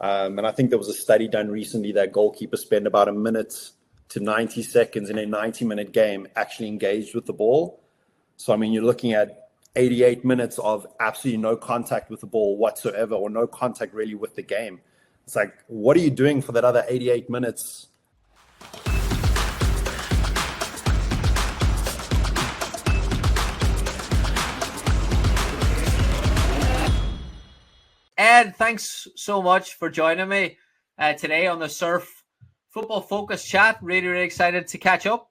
And I think there was a study done recently that goalkeepers spend about a minute to 90 seconds in a 90-minute game actually engaged with the ball. So, I mean, you're looking at 88 minutes of absolutely no contact with the ball whatsoever, or no contact really with the game. It's like, what are you doing for that other 88 minutes? Ed, thanks so much for joining me today on the Surf Football Focus chat. Really, really excited to catch up.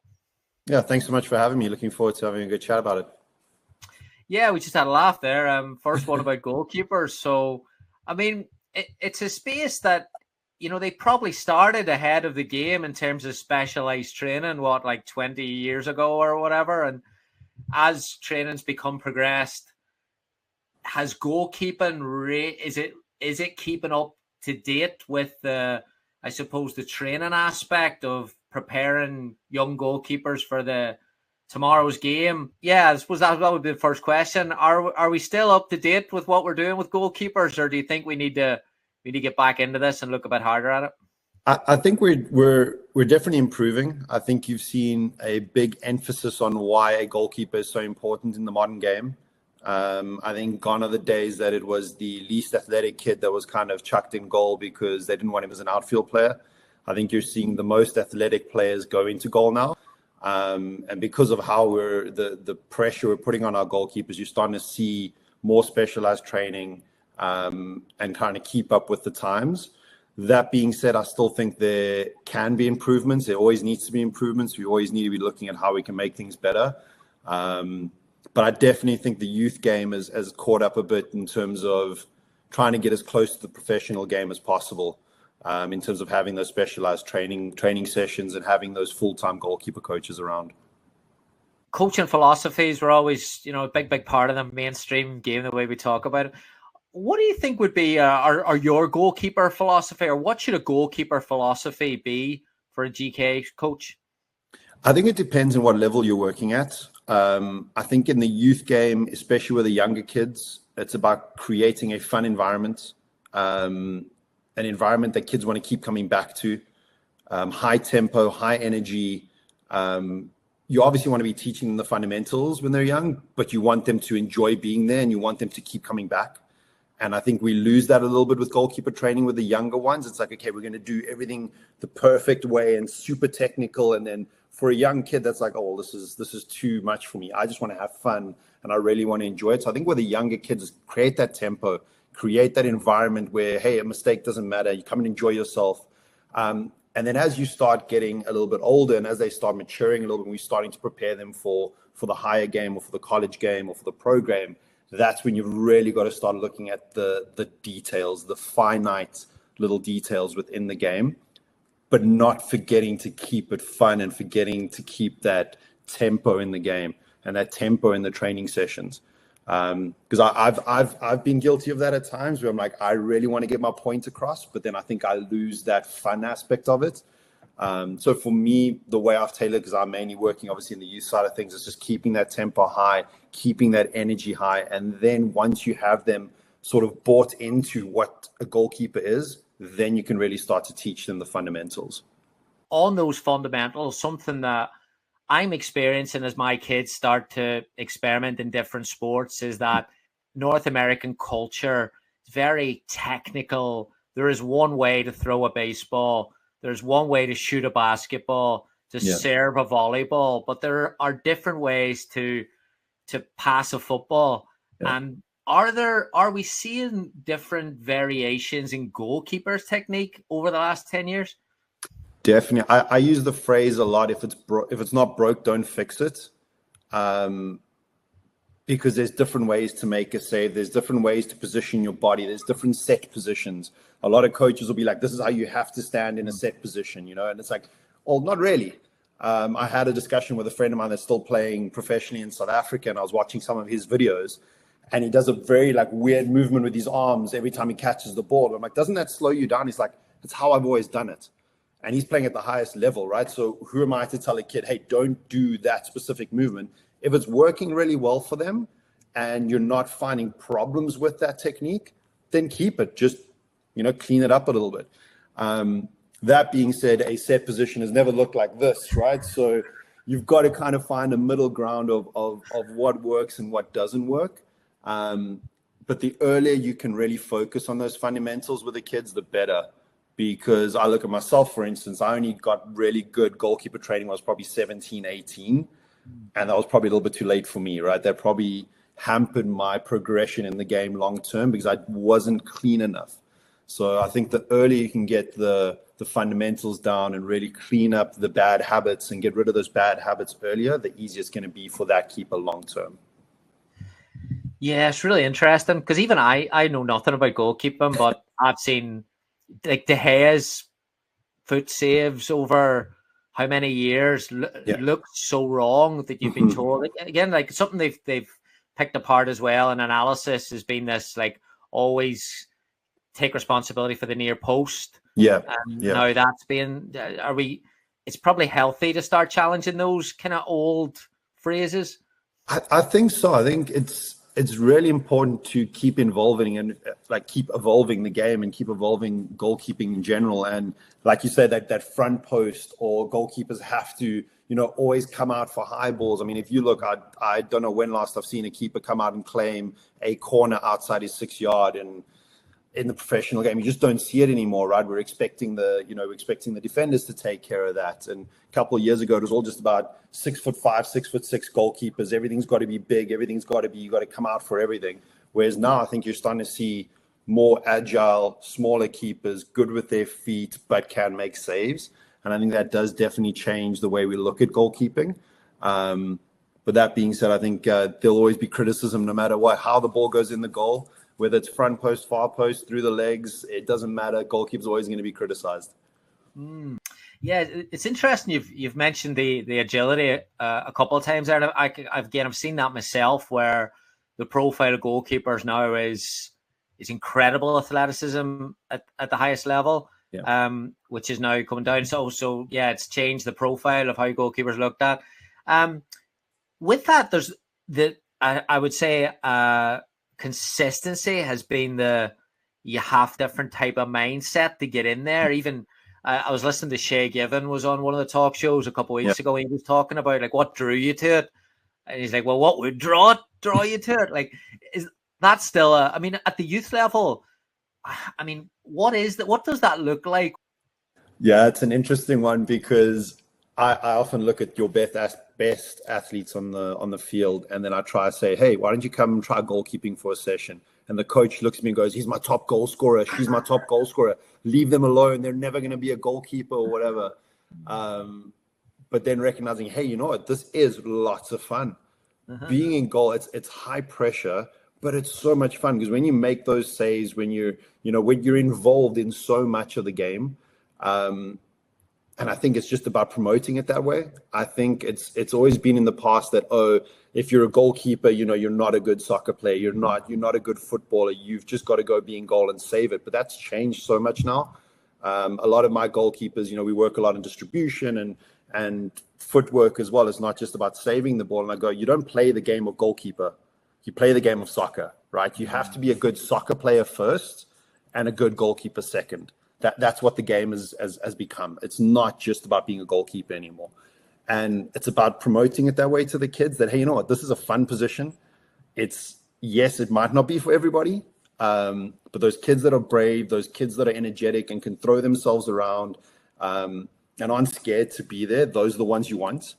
Yeah, thanks so much for having me. Looking forward to having a good chat about it. Yeah, we just had a laugh there. First one about goalkeepers. So, I mean, it's a space that, you know, they probably started ahead of the game in terms of specialized training, like 20 years ago or whatever. And as training's become progressed, has goalkeeping is it keeping up to date with the training aspect of preparing young goalkeepers for tomorrow's game? Yeah, I suppose that would be the first question. Are we still up to date with what we're doing with goalkeepers, or do you think we need to get back into this and look a bit harder at it? I think we're definitely improving. I think you've seen a big emphasis on why a goalkeeper is so important in the modern game. I think gone are the days that it was the least athletic kid that was kind of chucked in goal because they didn't want him as an outfield player. I think you're seeing the most athletic players go into goal now. And because of how the pressure we're putting on our goalkeepers, you're starting to see more specialized training and kind of keep up with the times. That being said, I still think there can be improvements. There always needs to be improvements. We always need to be looking at how we can make things better. But I definitely think the youth game has caught up a bit in terms of trying to get as close to the professional game as possible, in terms of having those specialized training sessions and having those full-time goalkeeper coaches around. Coaching philosophies were always, a big part of the mainstream game, the way we talk about it. What do you think would be your goalkeeper philosophy, or what should a goalkeeper philosophy be for a GK coach? I think it depends on what level you're working at. I think in the youth game, especially with the younger kids, it's about creating a fun environment, an environment that kids want to keep coming back to, high tempo, high energy. You obviously want to be teaching them the fundamentals when they're young, but you want them to enjoy being there and you want them to keep coming back. And I think we lose that a little bit with goalkeeper training with the younger ones. It's like, okay, we're going to do everything the perfect way and super technical. And then for a young kid, that's like, oh, well, this is too much for me. I just want to have fun and I really want to enjoy it. So I think with the younger kids, create that tempo, create that environment where, hey, a mistake doesn't matter. You come and enjoy yourself. And then as you start getting a little bit older and as they start maturing a little bit, we're starting to prepare them for the higher game or for the college game or for the pro game. That's when you've really got to start looking at the details, the finite little details within the game, but not forgetting to keep it fun and forgetting to keep that tempo in the game and that tempo in the training sessions. Because I've been guilty of that at times where I'm like, I really want to get my point across, but then I think I lose that fun aspect of it. So for me, the way I've tailored, because I'm mainly working obviously in the youth side of things, is just keeping that tempo high, keeping that energy high. And then once you have them sort of bought into what a goalkeeper is, then you can really start to teach them the fundamentals. On those fundamentals, something that I'm experiencing as my kids start to experiment in different sports is that North American culture is very technical. There is one way to throw a baseball. There's one way to shoot a basketball, to serve a volleyball, but there are different ways to pass a football. Yeah. And are we seeing different variations in goalkeepers' technique over the last 10 years? Definitely. I use the phrase a lot, if it's not broke, don't fix it. Because there's different ways to make a save. There's different ways to position your body. There's different set positions. A lot of coaches will be like, this is how you have to stand in a set position, and it's like, well, not really. I had a discussion with a friend of mine that's still playing professionally in South Africa, and I was watching some of his videos, and he does a very weird movement with his arms every time he catches the ball. I'm like, doesn't that slow you down? He's like, it's how I've always done it. And he's playing at the highest level, right? So who am I to tell a kid, hey, don't do that specific movement? If it's working really well for them and you're not finding problems with that technique, then keep it. Just clean it up a little bit. That being said, a set position has never looked like this, right? So you've got to kind of find a middle ground of what works and what doesn't work. But the earlier you can really focus on those fundamentals with the kids, the better. Because I look at myself, for instance, I only got really good goalkeeper training when I was probably 17, 18. And that was probably a little bit too late for me, right? That probably hampered my progression in the game long term because I wasn't clean enough. So I think the earlier you can get the fundamentals down and really clean up the bad habits and get rid of those bad habits earlier, the easier it's going to be for that keeper long term. Yeah, it's really interesting because even I know nothing about goalkeeping, but I've seen like De Gea's foot saves over how many years look so wrong that you've been told. Like, again, like something they've picked apart as well in analysis has been this like always take responsibility for the near post. Now that's been it's probably healthy to start challenging those kind of old phrases. I think so. I think it's really important to keep evolving and keep evolving the game and keep evolving goalkeeping in general. And like you said, that front post or goalkeepers have to, always come out for high balls. I mean, if you look, I don't know when last I've seen a keeper come out and claim a corner outside his 6 yard and in the professional game. You just don't see it anymore, right? We're expecting the defenders to take care of that. And a couple of years ago, it was all just about 6'5", 6'6" goalkeepers. Everything's got to be big. You got to come out for everything. Whereas now I think you're starting to see more agile, smaller keepers, good with their feet, but can make saves. And I think that does definitely change the way we look at goalkeeping. But that being said, I think there'll always be criticism no matter how the ball goes in the goal. Whether it's front post, far post, through the legs, it doesn't matter. Goalkeeper's always going to be criticized. Yeah, it's interesting. You've mentioned the agility a couple of times there. I've seen that myself, where the profile of goalkeepers now is incredible athleticism at the highest level, which is now coming down. So yeah, it's changed the profile of how goalkeepers looked at. With that, there's I would say consistency has been you have different type of mindset to get in there. Even I was listening to Shay Given was on one of the talk shows a couple of weeks ago. He was talking about like what drew you to it, and he's like, well, what would draw you to it? Like, is that still I mean, at the youth level, I mean, what does that look like? Yeah, it's an interesting one because I often look at your best athletes on the field, and then I try to say, hey, why don't you come and try goalkeeping for a session? And the coach looks at me and goes, he's my top goal scorer. She's my top goal scorer. Leave them alone. They're never going to be a goalkeeper or whatever. But then recognizing, hey, you know what? This is lots of fun. Being in goal, it's high pressure, but it's so much fun because when you make those saves, when you're involved in so much of the game, and I think it's just about promoting it that way. I think it's always been in the past that, if you're a goalkeeper, you're not a good soccer player. You're not a good footballer. You've just got to go be in goal and save it. But that's changed so much now. A lot of my goalkeepers, we work a lot in distribution and footwork as well. It's not just about saving the ball. And I go, you don't play the game of goalkeeper. You play the game of soccer, right? You have to be a good soccer player first and a good goalkeeper second. That's what the game has become. It's not just about being a goalkeeper anymore. And it's about promoting it that way to the kids that, hey, you know what? This is a fun position. Yes, it might not be for everybody. But those kids that are brave, those kids that are energetic and can throw themselves around and aren't scared to be there, those are the ones you want.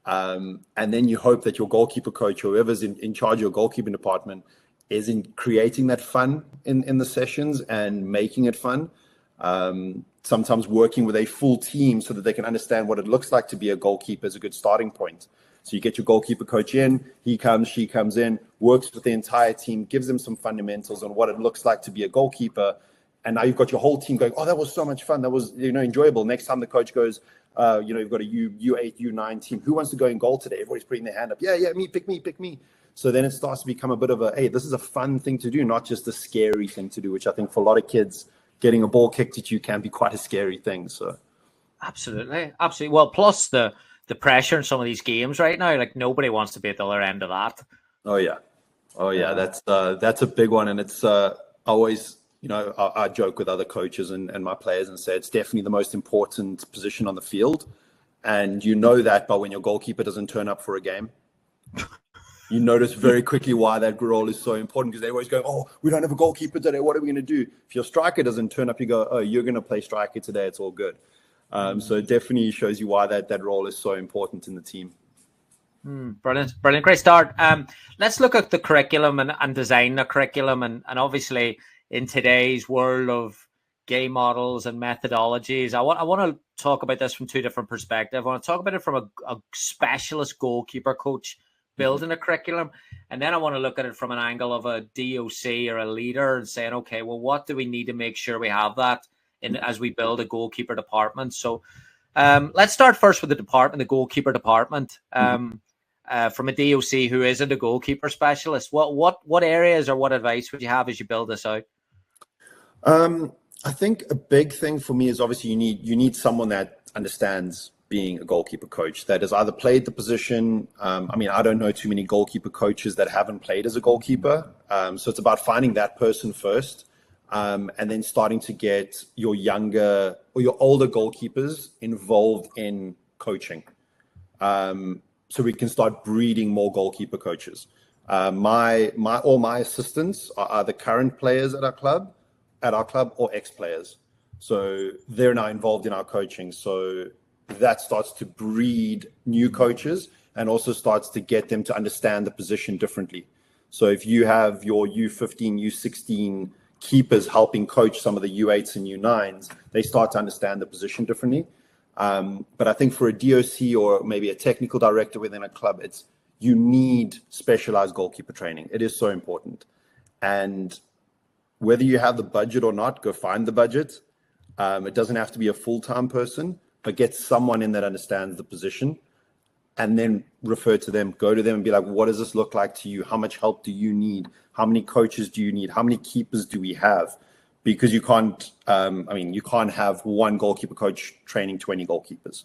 And then you hope that your goalkeeper coach, or whoever's in charge of your goalkeeping department, is in creating that fun in the sessions and making it fun. Sometimes working with a full team so that they can understand what it looks like to be a goalkeeper is a good starting point. So you get your goalkeeper coach in, she comes in, works with the entire team, gives them some fundamentals on what it looks like to be a goalkeeper. And now you've got your whole team going, oh, that was so much fun. That was, enjoyable. Next time the coach goes, you've got a U8, U9 team. Who wants to go in goal today? Everybody's putting their hand up. Yeah, me, pick me. So then it starts to become a bit of hey, this is a fun thing to do, not just a scary thing to do, which I think for a lot of kids, getting a ball kicked at you can be quite a scary thing. So absolutely. Well, plus the pressure in some of these games right now, like nobody wants to be at the other end of that. Oh yeah. That's a big one, and it's always I joke with other coaches and my players and say it's definitely the most important position on the field. And you know that by when your goalkeeper doesn't turn up for a game. You notice very quickly why that role is so important, because they always go, oh, we don't have a goalkeeper today. What are we going to do? If your striker doesn't turn up, you go, oh, you're going to play striker today. It's all good. So it definitely shows you why that role is so important in the team. Brilliant. Great start. Let's look at the curriculum and design the curriculum. And obviously in today's world of game models and methodologies, I want to talk about this from two different perspectives. I want to talk about it from a specialist goalkeeper coach building a curriculum. And then I want to look at it from an angle of a DOC or a leader and saying, okay, well, what do we need to make sure we have that as we build a goalkeeper department? So let's start first with the goalkeeper department. From a DOC who isn't a goalkeeper specialist, what areas or what advice would you have as you build this out? I think a big thing for me is obviously you need someone that understands being a goalkeeper coach, that has either played the position. I don't know too many goalkeeper coaches that haven't played as a goalkeeper. So it's about finding that person first, and then starting to get your younger or your older goalkeepers involved in coaching. So we can start breeding more goalkeeper coaches. All my assistants are either current players at our club or ex-players. So they're now involved in our coaching. So that starts to breed new coaches and also starts to get them to understand the position differently. So if you have your U15, U16 keepers helping coach some of the U8s and U9s, they start to understand the position differently. But I think for a DOC or maybe a technical director within a club, you need specialized goalkeeper training. It is so important. And whether you have the budget or not, go find the budget. It doesn't have to be a full-time person, but get someone in that understands the position, and then refer to them, go to them and be like, what does this look like to you? How much help do you need? How many coaches do you need? How many keepers do we have? Because you can't have one goalkeeper coach training 20 goalkeepers.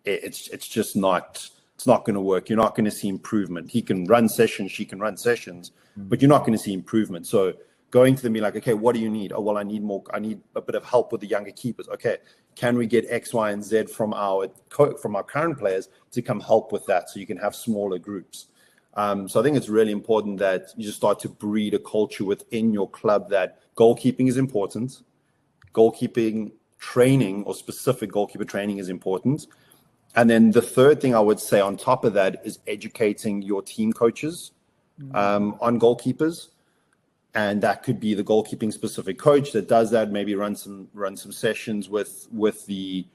It's just not, it's not going to work. You're not going to see improvement. He can run sessions, she can run sessions, but you're not going to see improvement. So going to them, be like, okay, what do you need? Oh, well, I need a bit of help with the younger keepers. Okay, can we get X, Y, and Z from our current players to come help with that, so you can have smaller groups? So I think it's really important that you just start to breed a culture within your club that goalkeeping is important. Goalkeeping training or specific goalkeeper training is important. And then the third thing I would say on top of that is educating your team coaches on goalkeepers. And that could be the goalkeeping specific coach that does that, maybe run some sessions with the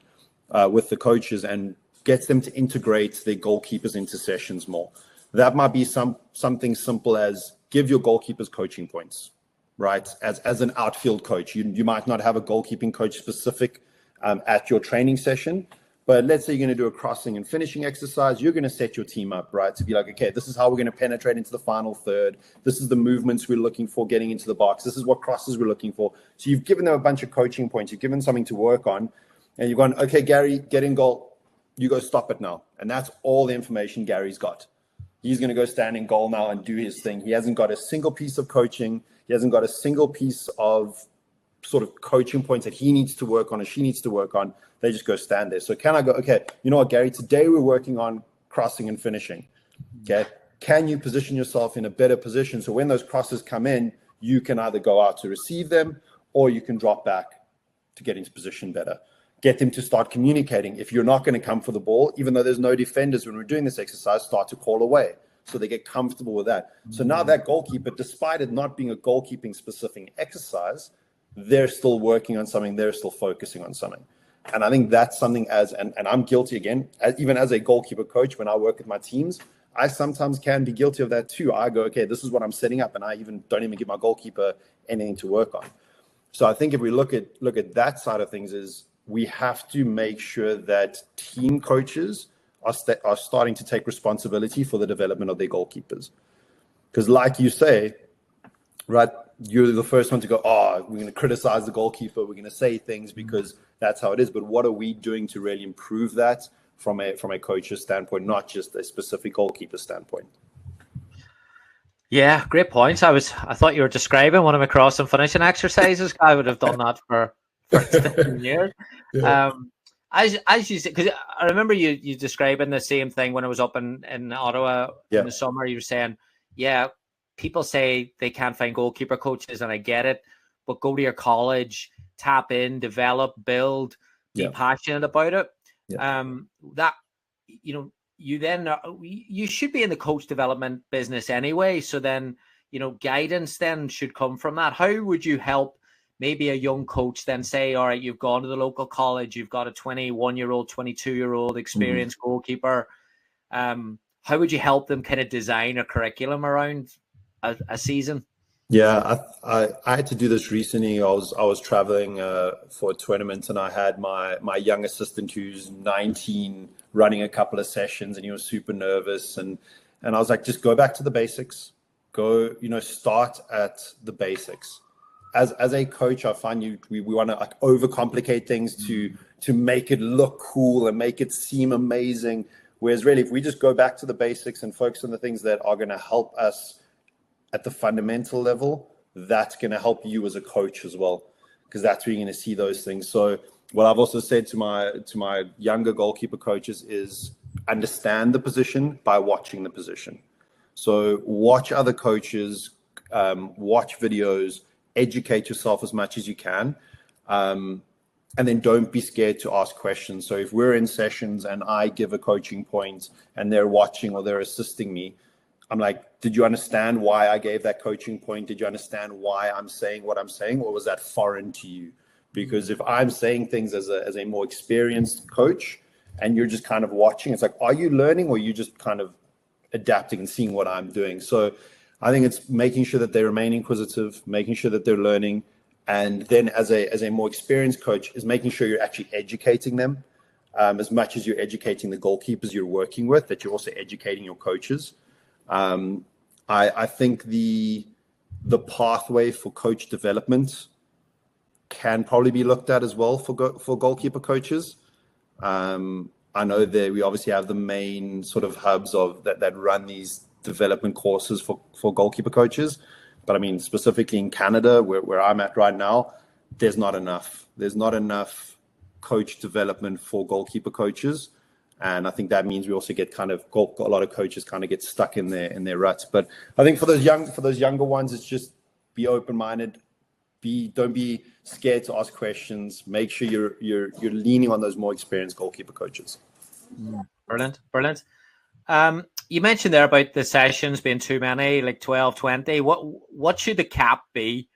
coaches and gets them to integrate their goalkeepers into sessions more. That might be something simple as give your goalkeepers coaching points, right? As an outfield coach, you might not have a goalkeeping coach specific at your training session, but let's say you're going to do a crossing and finishing exercise. You're going to set your team up, right, to be like, okay, this is how we're going to penetrate into the final third. This is the movements we're looking for getting into the box. This is what crosses we're looking for. So you've given them a bunch of coaching points. You've given something to work on, and you've gone, okay, Gary, get in goal. You go stop it now. And that's all the information Gary's got. He's going to go stand in goal now and do his thing. He hasn't got a single piece of coaching. He hasn't got a single piece of sort of coaching points that he needs to work on or she needs to work on. They just go stand there. So can I go, okay, you know what, Gary, today we're working on crossing and finishing. Okay. Can you position yourself in a better position so when those crosses come in, you can either go out to receive them or you can drop back to get into position better. Get them to start communicating. If you're not going to come for the ball, even though there's no defenders when we're doing this exercise, start to call away. So they get comfortable with that. So now that goalkeeper, despite it not being a goalkeeping specific exercise, they're still working on something. They're still focusing on something. And I think that's something and I'm guilty again, even as a goalkeeper coach, when I work with my teams, I sometimes can be guilty of that too. I go, okay, this is what I'm setting up. And I don't even give my goalkeeper anything to work on. So I think if we look at that side of things, is we have to make sure that team coaches are starting to take responsibility for the development of their goalkeepers. Because like you say, right, you're the first one to go, oh, we're going to criticize the goalkeeper. We're going to say things because that's how it is. But what are we doing to really improve that from a coach's standpoint, not just a specific goalkeeper standpoint? Yeah, great points. I thought you were describing one of my cross and finishing exercises. I would have done that for 15 years. Yeah. As you said, because I remember you describing the same thing when I was up in Ottawa in Yeah. the summer. You were saying, yeah, people say they can't find goalkeeper coaches, and I get it, but go to your college, tap in, develop, build, be Yeah. passionate about it. Yeah. That you should be in the coach development business anyway. So then, guidance then should come from that. How would you help maybe a young coach then say, all right, you've gone to the local college, you've got a 21-year-old, 22-year-old experienced goalkeeper. How would you help them kind of design a curriculum around a season? Yeah, I had to do this recently. I was traveling for a tournament, and I had my young assistant who's 19 running a couple of sessions, and he was super nervous, and I was like, just go back to the basics. Go, start at the basics. As a coach, I find we want to like overcomplicate things to make it look cool and make it seem amazing. Whereas really, if we just go back to the basics and focus on the things that are going to help us at the fundamental level, that's going to help you as a coach as well, because that's where you're going to see those things. So what I've also said to my younger goalkeeper coaches is understand the position by watching the position. So watch other coaches, watch videos, educate yourself as much as you can, and then don't be scared to ask questions. So if we're in sessions and I give a coaching point and they're watching or they're assisting me, I'm like, did you understand why I gave that coaching point? Did you understand why I'm saying what I'm saying? Or was that foreign to you? Because if I'm saying things as a more experienced coach and you're just kind of watching, it's like, are you learning or are you just kind of adapting and seeing what I'm doing? So I think it's making sure that they remain inquisitive, making sure that they're learning. And then as a more experienced coach is making sure you're actually educating them as much as you're educating the goalkeepers you're working with, that you're also educating your coaches. I think the pathway for coach development can probably be looked at as well for goalkeeper coaches. I know that we obviously have the main sort of hubs of that run these development courses for goalkeeper coaches, but I mean specifically in Canada, where I'm at right now, there's not enough. There's not enough coach development for goalkeeper coaches. And I think that means we also get kind of a lot of coaches kind of get stuck in their ruts. But I think for those younger ones, it's just be open-minded. Don't be scared to ask questions. Make sure you're leaning on those more experienced goalkeeper coaches. Brilliant. You mentioned there about the sessions being too many, like 12, 20. What should the cap be?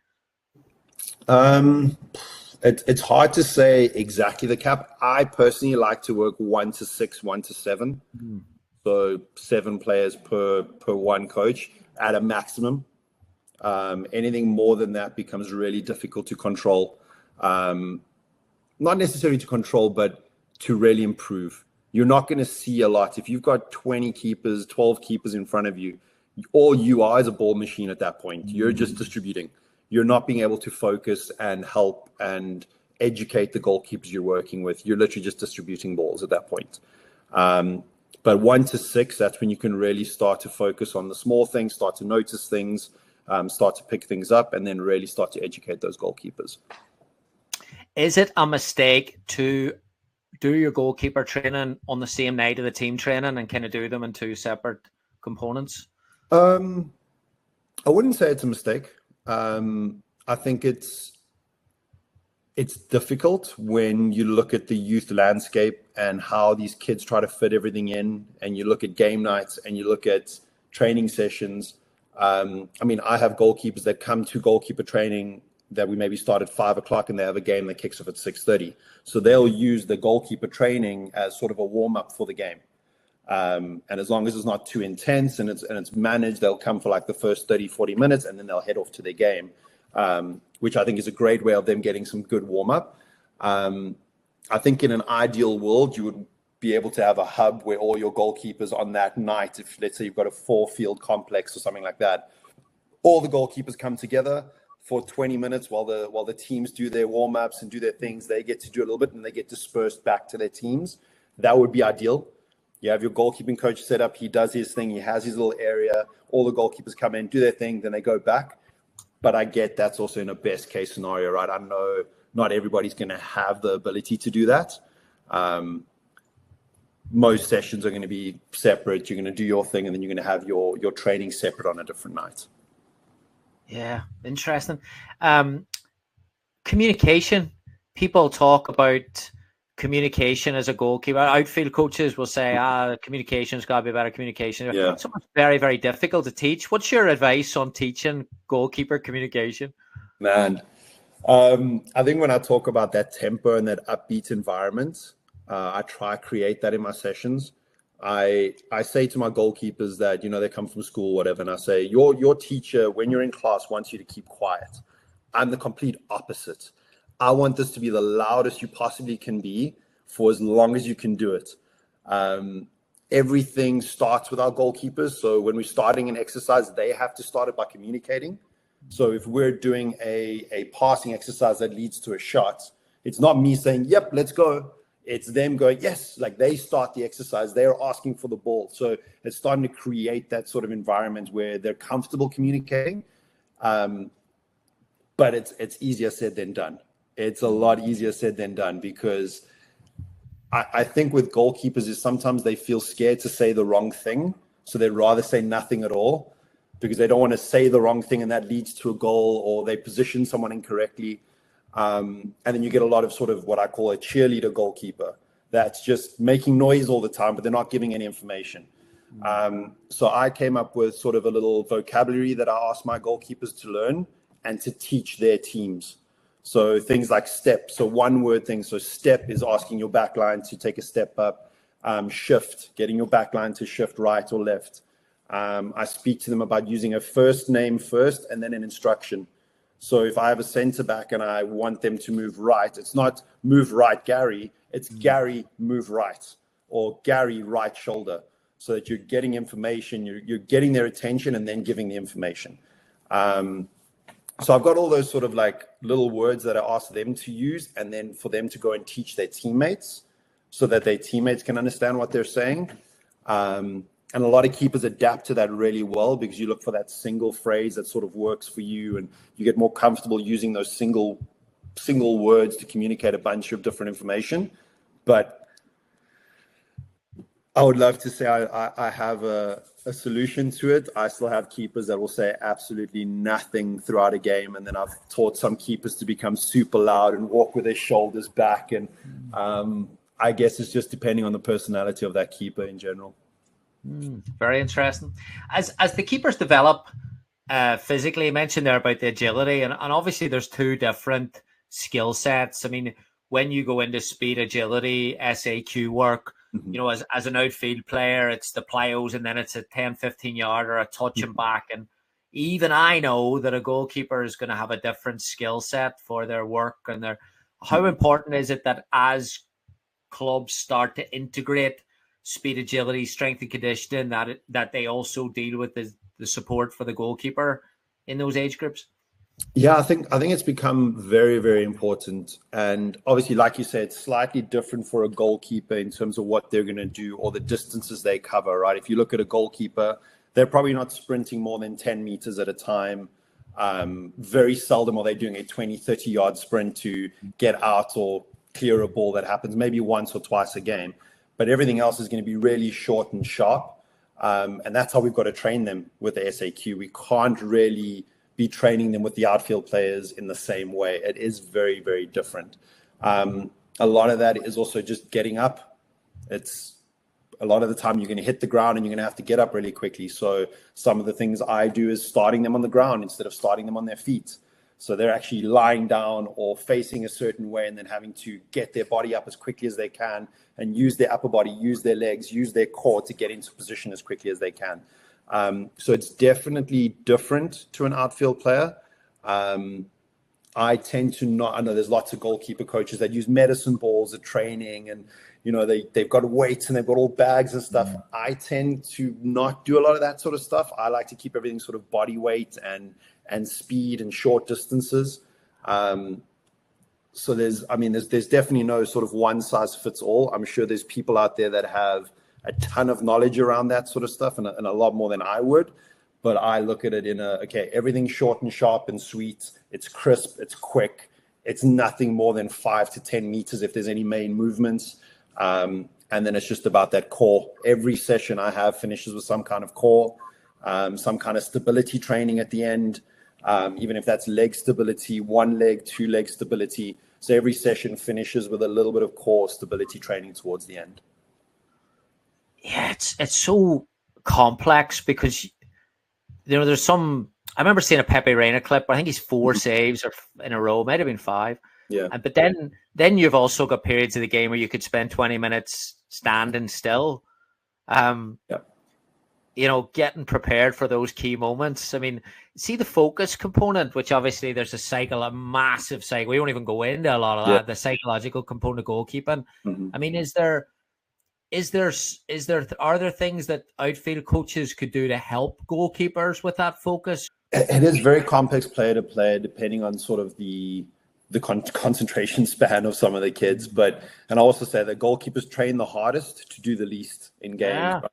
It's hard to say exactly the cap. I personally like to work 1 to 6, 1 to 7. So 7 players per one coach at a maximum. Anything more than that becomes really difficult to control. Not necessarily to control, but to really improve. You're not going to see a lot. If you've got 20 keepers, 12 keepers in front of you, all you are is a ball machine at that point. You're just distributing. You're not being able to focus and help and educate the goalkeepers you're working with. You're literally just distributing balls at that point. But 1 to 6, that's when you can really start to focus on the small things, start to notice things, start to pick things up, and then really start to educate those goalkeepers. Is it a mistake to do your goalkeeper training on the same night of the team training and kind of do them in 2 separate components? I wouldn't say it's a mistake. I think it's difficult when you look at the youth landscape and how these kids try to fit everything in, and you look at game nights and you look at training sessions. I mean, I have goalkeepers that come to goalkeeper training that we maybe start at 5:00 and they have a game that kicks off at 6:30. So they'll use the goalkeeper training as sort of a warm up for the game. And as long as it's not too intense and it's managed, they'll come for like the first 30, 40 minutes and then they'll head off to their game, which I think is a great way of them getting some good warm up. I think in an ideal world, you would be able to have a hub where all your goalkeepers on that night, if let's say you've got a 4-field complex or something like that, all the goalkeepers come together for 20 minutes while the teams do their warm-ups and do their things. They get to do a little bit and they get dispersed back to their teams. That would be ideal. You have your goalkeeping coach set up. He does his thing. He has his little area. All the goalkeepers come in, do their thing, then they go back. But I get that's also in a best case scenario, right? I know not everybody's going to have the ability to do that. Most sessions are going to be separate. You're going to do your thing, and then you're going to have your training separate on a different night. Yeah, interesting. Communication. People talk about communication as a goalkeeper. Outfield coaches will say, communication's got to be better communication. Yeah. So it's very, very difficult to teach. What's your advice on teaching goalkeeper communication? Man, I think when I talk about that tempo and that upbeat environment, I try to create that in my sessions. I say to my goalkeepers that, they come from school, whatever, and I say, your teacher, when you're in class, wants you to keep quiet. I'm the complete opposite. I want this to be the loudest you possibly can be for as long as you can do it. Everything starts with our goalkeepers. So when we're starting an exercise, they have to start it by communicating. So if we're doing a passing exercise that leads to a shot, it's not me saying, yep, let's go. It's them going, yes, like they start the exercise. They're asking for the ball. So it's starting to create that sort of environment where they're comfortable communicating. But it's easier said than done. It's a lot easier said than done because I think with goalkeepers is sometimes they feel scared to say the wrong thing. So they'd rather say nothing at all because they don't want to say the wrong thing and that leads to a goal or they position someone incorrectly. And then you get a lot of sort of what I call a cheerleader goalkeeper that's just making noise all the time, but they're not giving any information. So I came up with sort of a little vocabulary that I asked my goalkeepers to learn and to teach their teams. So things like step, so one word thing. So step is asking your backline to take a step up. Shift, getting your backline to shift right or left. I speak to them about using a first name first and then an instruction. So if I have a center back and I want them to move right, it's not move right, Gary. It's Gary, move right, or Gary, right shoulder. So that you're getting information, you're getting their attention and then giving the information. So I've got all those sort of like little words that I ask them to use and then for them to go and teach their teammates so that their teammates can understand what they're saying. And a lot of keepers adapt to that really well because you look for that single phrase that sort of works for you and you get more comfortable using those single words to communicate a bunch of different information. But I would love to say I have a solution to it. I still have keepers that will say absolutely nothing throughout a game. And then I've taught some keepers to become super loud and walk with their shoulders back. And I guess it's just depending on the personality of that keeper in general. Very interesting. As the keepers develop physically, you mentioned there about the agility. And obviously there's two different skill sets. I mean, when you go into speed, agility, SAQ work, as an outfield player, it's the plyos and then it's a 10, 15 yarder, a touch and back. And even I know that a goalkeeper is going to have a different skill set for their work and how important is it that as clubs start to integrate speed, agility, strength and conditioning, that they also deal with the support for the goalkeeper in those age groups? Yeah, I think it's become very, very important. And obviously, like you said, it's slightly different for a goalkeeper in terms of what they're going to do or the distances they cover, right? If you look at a goalkeeper, they're probably not sprinting more than 10 meters at a time. Very seldom are they doing a 20, 30-yard sprint to get out or clear a ball that happens maybe once or twice a game. But everything else is going to be really short and sharp. And that's how we've got to train them with the SAQ. We can't really be training them with the outfield players in the same way. It is very, very different. A lot of that is also just getting up. It's a lot of the time you're going to hit the ground and you're going to have to get up really quickly. So some of the things I do is starting them on the ground instead of starting them on their feet. So they're actually lying down or facing a certain way and then having to get their body up as quickly as they can and use their upper body, use their legs, use their core to get into position as quickly as they can. So it's definitely different to an outfield player. I tend to not, I know there's lots of goalkeeper coaches that use medicine balls at training and, they've got weights and they've got all bags and stuff. I tend to not do a lot of that sort of stuff. I like to keep everything sort of body weight and speed and short distances. So there's definitely no sort of one size fits all. I'm sure there's people out there that have a ton of knowledge around that sort of stuff, and a lot more than I would. But I look at it in everything's short and sharp and sweet. It's crisp. It's quick. It's nothing more than 5 to 10 meters if there's any main movements. And then it's just about that core. Every session I have finishes with some kind of core, some kind of stability training at the end, even if that's leg stability, 1 leg, 2 leg stability. So every session finishes with a little bit of core stability training towards the end. Yeah, it's so complex because, there's some. I remember seeing a Pepe Reina clip. I think he's 4 saves in a row. Might have been 5. Yeah. But then you've also got periods of the game where you could spend 20 minutes standing still. Getting prepared for those key moments. I mean, see the focus component, which obviously there's a massive cycle. We won't even go into a lot of that. The psychological component of goalkeeping. Mm-hmm. I mean, are there things that outfield coaches could do to help goalkeepers with that focus? It is very complex player to player, depending on sort of the concentration span of some of the kids. And I also say that goalkeepers train the hardest to do the least in games. Yeah. Right?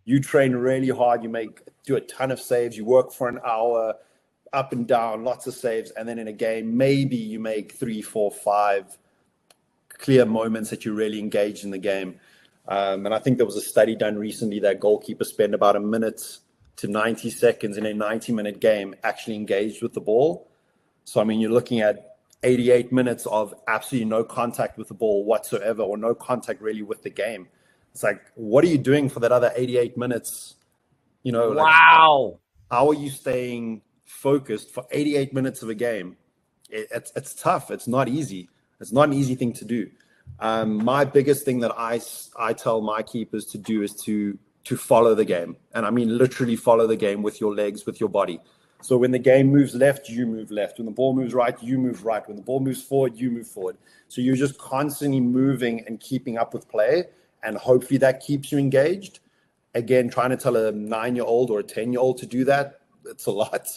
You train really hard. You do a ton of saves. You work for an hour, up and down, lots of saves. And then in a game, maybe you make 3, 4, 5 clear moments that you're really engaged in the game. And I think there was a study done recently that goalkeepers spend about 1 minute to 90 seconds in a 90-minute game actually engaged with the ball. So, I mean, you're looking at 88 minutes of absolutely no contact with the ball whatsoever, or no contact really with the game. It's like, what are you doing for that other 88 minutes? Wow. How are you staying focused for 88 minutes of a game? It's tough. It's not easy. It's not an easy thing to do. My biggest thing that I tell my keepers to do is to follow the game. And I mean, literally follow the game with your legs, with your body. So when the game moves left, you move left. When the ball moves right, you move right. When the ball moves forward, you move forward. So you're just constantly moving and keeping up with play. And hopefully that keeps you engaged. Again, trying to tell a 9-year-old or a 10-year-old to do that, it's a lot.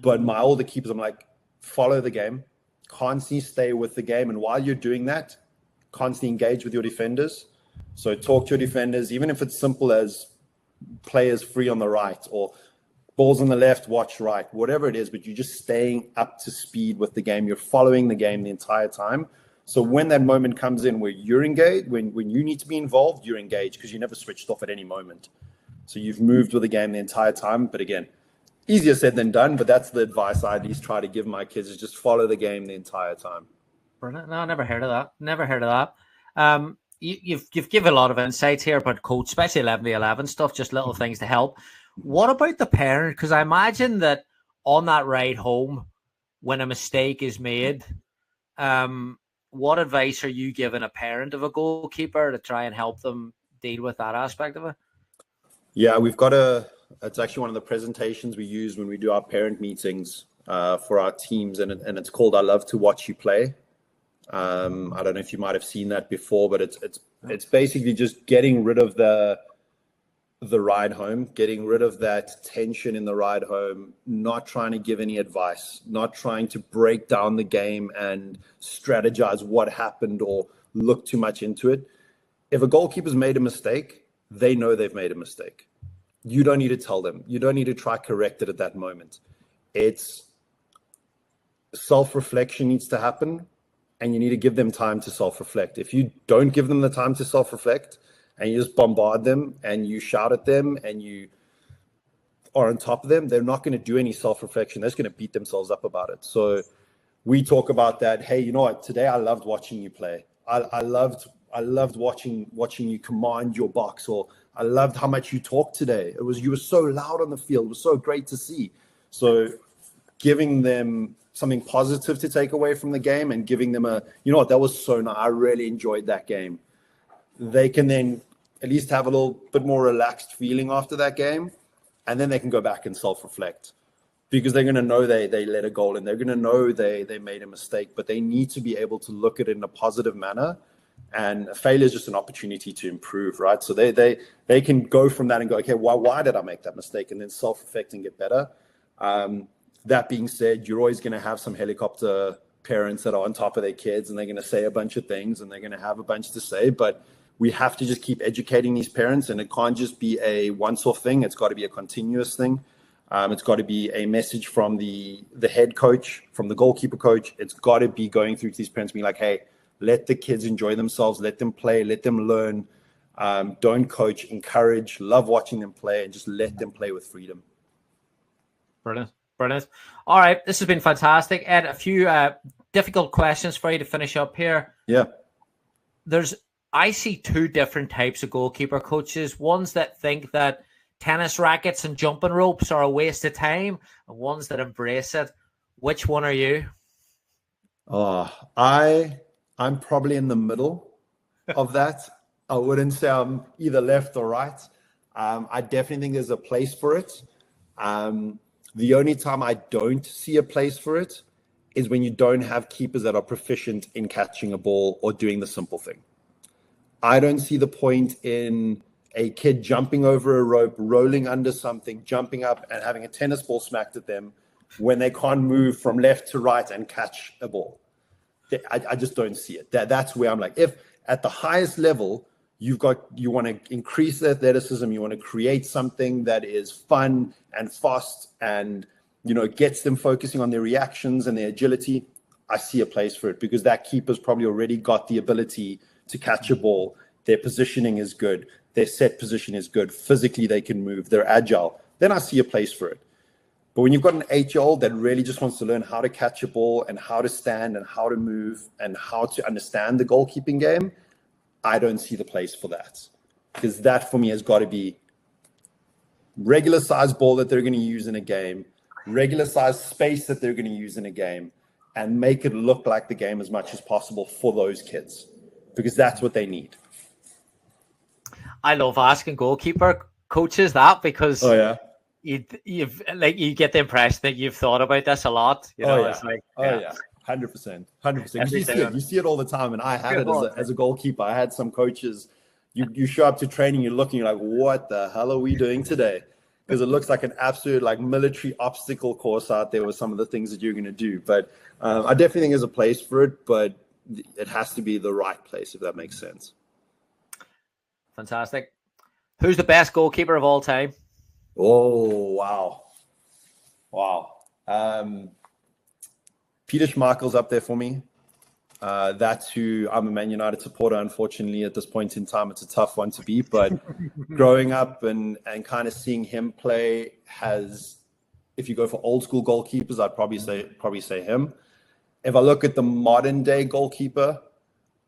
But my older keepers, I'm like, follow the game. Constantly stay with the game. And while you're doing that, constantly engage with your defenders. So talk to your defenders, even if it's simple as players free on the right or balls on the left, watch right, whatever it is, but you're just staying up to speed with the game. You're following the game the entire time. So when that moment comes in where you're engaged, when you need to be involved, you're engaged because you never switched off at any moment. So you've moved with the game the entire time. But again, easier said than done, but that's the advice I at least try to give my kids, is just follow the game the entire time. Brilliant. No, never heard of that. You've given a lot of insights here about coach, especially 11v11 stuff, just little things to help. What about the parent? Because I imagine that on that ride home, when a mistake is made, what advice are you giving a parent of a goalkeeper to try and help them deal with that aspect of it? Yeah, it's actually one of the presentations we use when we do our parent meetings for our teams, and it's called "I Love to Watch You Play." I don't know if you might have seen that before, but it's basically just getting rid of the ride home, getting rid of that tension in the ride home, not trying to give any advice, not trying to break down the game and strategize what happened or look too much into it. If a goalkeeper's made a mistake, they know they've made a mistake. You don't need to tell them. You don't need to try correct it at that moment. It's self-reflection needs to happen, and you need to give them time to self-reflect. If you don't give them the time to self-reflect and you just bombard them and you shout at them and you are on top of them, they're not going to do any self-reflection. They're just going to beat themselves up about it. So we talk about that. Hey, you know what? Today I loved watching you play. I loved watching you command your box, or I loved how much you talked today. You were so loud on the field. It was so great to see. So giving them something positive to take away from the game and giving them you know what, that was so nice. I really enjoyed that game. They can then at least have a little bit more relaxed feeling after that game, and then they can go back and self-reflect, because they're going to know they let a goal in. They're going to know they made a mistake, but they need to be able to look at it in a positive manner. And failure is just an opportunity to improve, right? So they can go from that and go, okay, why did I make that mistake? And then self-reflect and get better. That being said, you're always going to have some helicopter parents that are on top of their kids, and they're going to say a bunch of things and they're going to have a bunch to say. But we have to just keep educating these parents, and it can't just be a once-off thing. It's got to be a continuous thing. It's got to be a message from the head coach, from the goalkeeper coach. It's got to be going through to these parents, being like, hey, let the kids enjoy themselves, let them play, let them learn. Don't coach, encourage, love watching them play, and just let them play with freedom. Brilliant. All right, this has been fantastic. Ed, a few difficult questions for you to finish up here. Yeah. I see two different types of goalkeeper coaches. Ones that think that tennis rackets and jumping ropes are a waste of time, and ones that embrace it. Which one are you? I'm probably in the middle of that. I wouldn't say I'm either left or right. I definitely think there's a place for it. The only time I don't see a place for it is when you don't have keepers that are proficient in catching a ball or doing the simple thing. I don't see the point in a kid jumping over a rope, rolling under something, jumping up and having a tennis ball smacked at them when they can't move from left to right and catch a ball. I just don't see it. That's where I'm like, if at the highest level, you want to increase the athleticism, you want to create something that is fun and fast and, gets them focusing on their reactions and their agility, I see a place for it, because that keeper's probably already got the ability to catch a ball. Their positioning is good. Their set position is good. Physically, they can move. They're agile. Then I see a place for it. But when you've got an 8-year-old that really just wants to learn how to catch a ball and how to stand and how to move and how to understand the goalkeeping game, I don't see the place for that. Because that for me has got to be regular size ball that they're going to use in a game, regular size space that they're going to use in a game, and make it look like the game as much as possible for those kids, because that's what they need. I love asking goalkeeper coaches that, because you get the impression that you've thought about this a lot. It's like, 100%. You see it all the time, and I had it as a goalkeeper. I had some coaches. You show up to training, you're looking, you're like, what the hell are we doing today? Because it looks like an absolute military obstacle course out there with some of the things that you're going to do. But I definitely think there's a place for it, but it has to be the right place, if that makes sense. Fantastic. Who's the best goalkeeper of all time? Oh, wow. Peter Schmeichel's up there for me. That's who I'm a Man United supporter. Unfortunately, at this point in time, it's a tough one to beat. But growing up and kind of seeing him play if you go for old school goalkeepers, I'd probably say him. If I look at the modern day goalkeeper,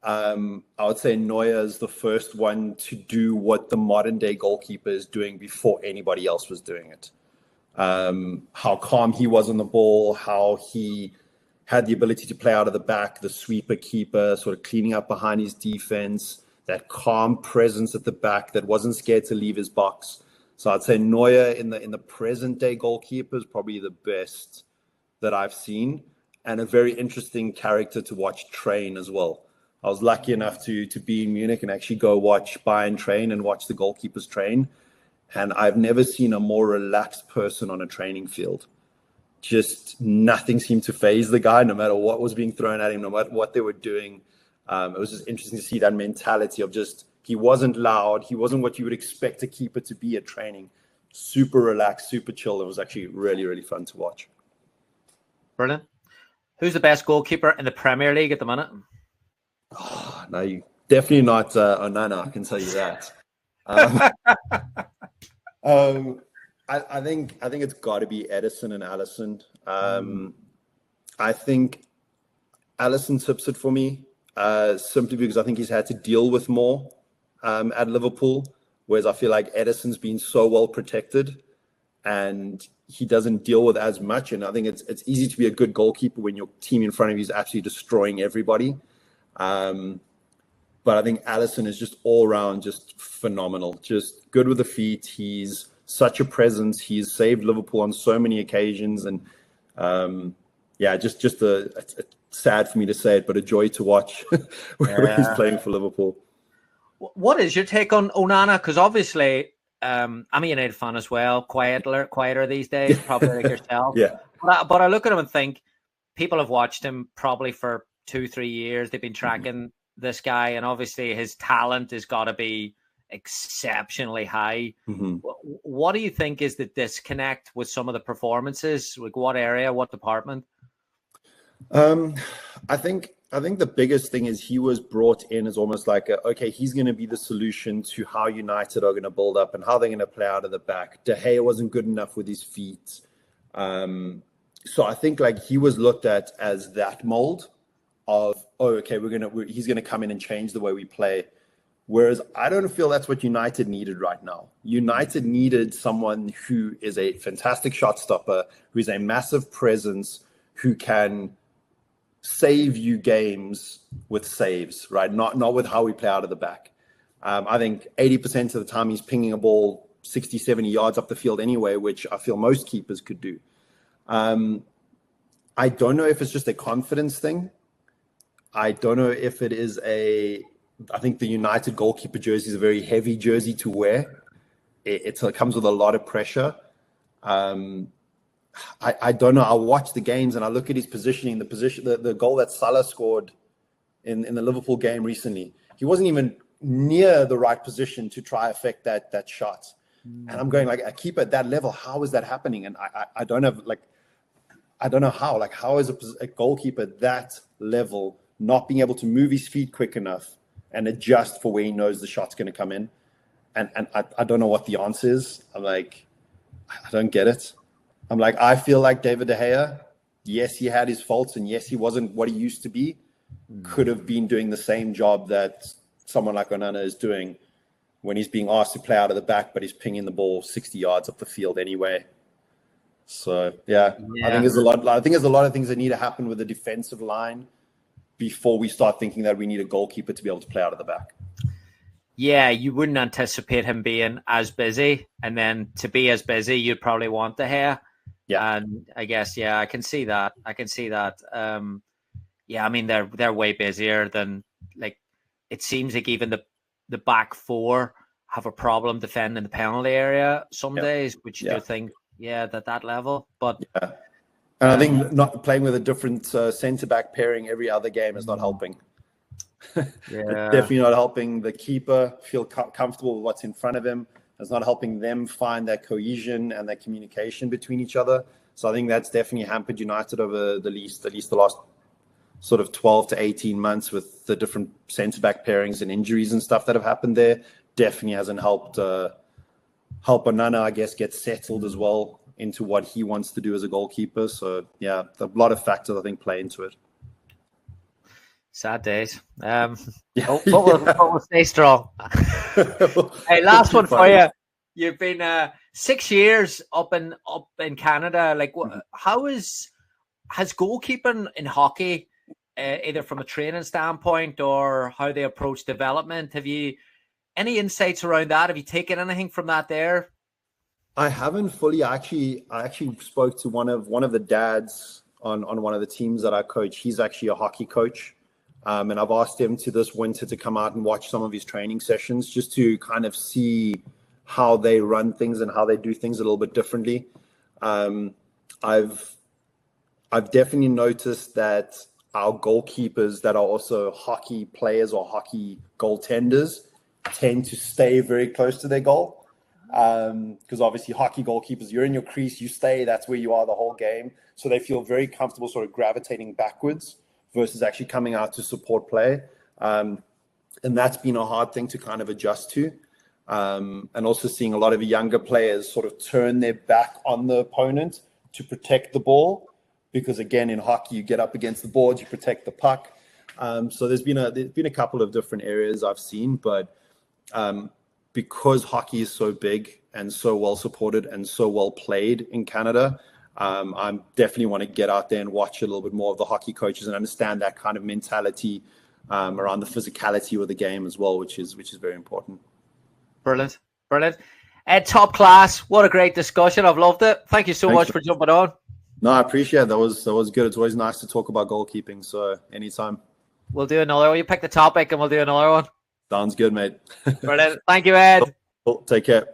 I would say Neuer is the first one to do what the modern day goalkeeper is doing before anybody else was doing it. How calm he was on the ball, how he had the ability to play out of the back, the sweeper keeper, sort of cleaning up behind his defense, that calm presence at the back that wasn't scared to leave his box. So I'd say Neuer in the present day goalkeeper is probably the best that I've seen, and a very interesting character to watch train as well. I was lucky enough to be in Munich and actually go watch Bayern train and watch the goalkeepers train. And I've never seen a more relaxed person on a training field. Just nothing seemed to faze the guy, no matter what was being thrown at him, no matter what they were doing. It was just interesting to see that mentality of just, he wasn't loud. He wasn't what you would expect a keeper to be at training. Super relaxed, super chill. It was actually really, really fun to watch. Brilliant. Who's the best goalkeeper in the Premier League at the minute? Oh, no, you definitely not Onana, I can tell you that. I think it's got to be Edison and Alisson. I think Alisson tips it for me, simply because I think he's had to deal with more at Liverpool, whereas I feel like Edison's been so well protected and he doesn't deal with as much. And I think it's easy to be a good goalkeeper when your team in front of you is absolutely destroying everybody. But I think Alisson is just all around just phenomenal, just good with the feet. He's such a presence. He's saved Liverpool on so many occasions. And just sad for me to say it, but a joy to watch when he's playing for Liverpool. What is your take on Onana? Because obviously, I'm a United fan as well, quieter these days, probably like yourself. Yeah. But I look at him and think people have watched him probably for 2-3 years. They've been tracking this guy, and obviously his talent has got to be exceptionally high. Mm-hmm. What do you think is the disconnect with some of the performances? Like what area, what department? I think the biggest thing is he was brought in as almost like okay, he's going to be the solution to how United are going to build up and how they're going to play out of the back. De Gea wasn't good enough with his feet. So I think like he was looked at as that mold of, oh, okay, he's going to come in and change the way we play. Whereas I don't feel that's what United needed right now. United needed someone who is a fantastic shot stopper, who is a massive presence, who can save you games with saves, right? Not with how we play out of the back. I think 80% of the time he's pinging a ball 60, 70 yards up the field anyway, which I feel most keepers could do. I don't know if it's just a confidence thing. I don't know if it is I think the United goalkeeper jersey is a very heavy jersey to wear. It comes with a lot of pressure. I don't know. I watch the games and I look at his positioning, the goal that Salah scored in the Liverpool game recently. He wasn't even near the right position to try affect that shot. And I'm going like, a keeper at that level, how is that happening? And I don't know how. Like, how is a goalkeeper at that level not being able to move his feet quick enough and adjust for where he knows the shot's going to come in? And I don't know what the answer is. I'm like, I don't get it. I'm like, I feel like David De Gea, yes, he had his faults, and yes, he wasn't what he used to be, could have been doing the same job that someone like Onana is doing when he's being asked to play out of the back, but he's pinging the ball 60 yards up the field anyway. So, yeah. I think there's a lot of things that need to happen with the defensive line before we start thinking that we need a goalkeeper to be able to play out of the back. Yeah, you wouldn't anticipate him being as busy, and then to be as busy, you'd probably want De Gea. Yeah, and I guess I can see that. Yeah, I mean they're way busier than, like, it seems like even the back four have a problem defending the penalty area some days, which you do think that level. But and I think not playing with a different centre back pairing every other game is not helping. It's definitely not helping the keeper feel comfortable with what's in front of him. It's not helping them find that cohesion and that communication between each other. So I think that's definitely hampered United over at least the last sort of 12 to 18 months with the different centre-back pairings and injuries and stuff that have happened there. Definitely hasn't helped Onana, I guess, get settled as well into what he wants to do as a goalkeeper. So, yeah, a lot of factors, I think, play into it. Sad days. But we'll stay strong. Hey, last one for you. You've been 6 years up in Canada. Like, has goalkeeping in hockey, either from a training standpoint or how they approach development, have you any insights around that? Have you taken anything from that there? I haven't fully. I actually spoke to one of the dads on one of the teams that I coach. He's actually a hockey coach. And I've asked him to this winter to come out and watch some of his training sessions just to kind of see how they run things and how they do things a little bit differently. I've definitely noticed that our goalkeepers that are also hockey players or hockey goaltenders tend to stay very close to their goal. Because obviously hockey goalkeepers, you're in your crease, you stay, that's where you are the whole game. So they feel very comfortable sort of gravitating backwards versus actually coming out to support play. And that's been a hard thing to kind of adjust to. And also seeing a lot of younger players sort of turn their back on the opponent to protect the ball. Because again, in hockey, you get up against the boards, you protect the puck. So there's been a couple of different areas I've seen, but because hockey is so big and so well supported and so well played in Canada, I definitely want to get out there and watch a little bit more of the hockey coaches and understand that kind of mentality around the physicality of the game as well, which is very important. Brilliant. Ed, top class. What a great discussion. I've loved it. Thank you so much for jumping on. No, I appreciate it. That was good. It's always nice to talk about goalkeeping. So anytime. We'll do another one. You pick the topic and we'll do another one. Sounds good, mate. Brilliant. Thank you, Ed. Cool. Take care.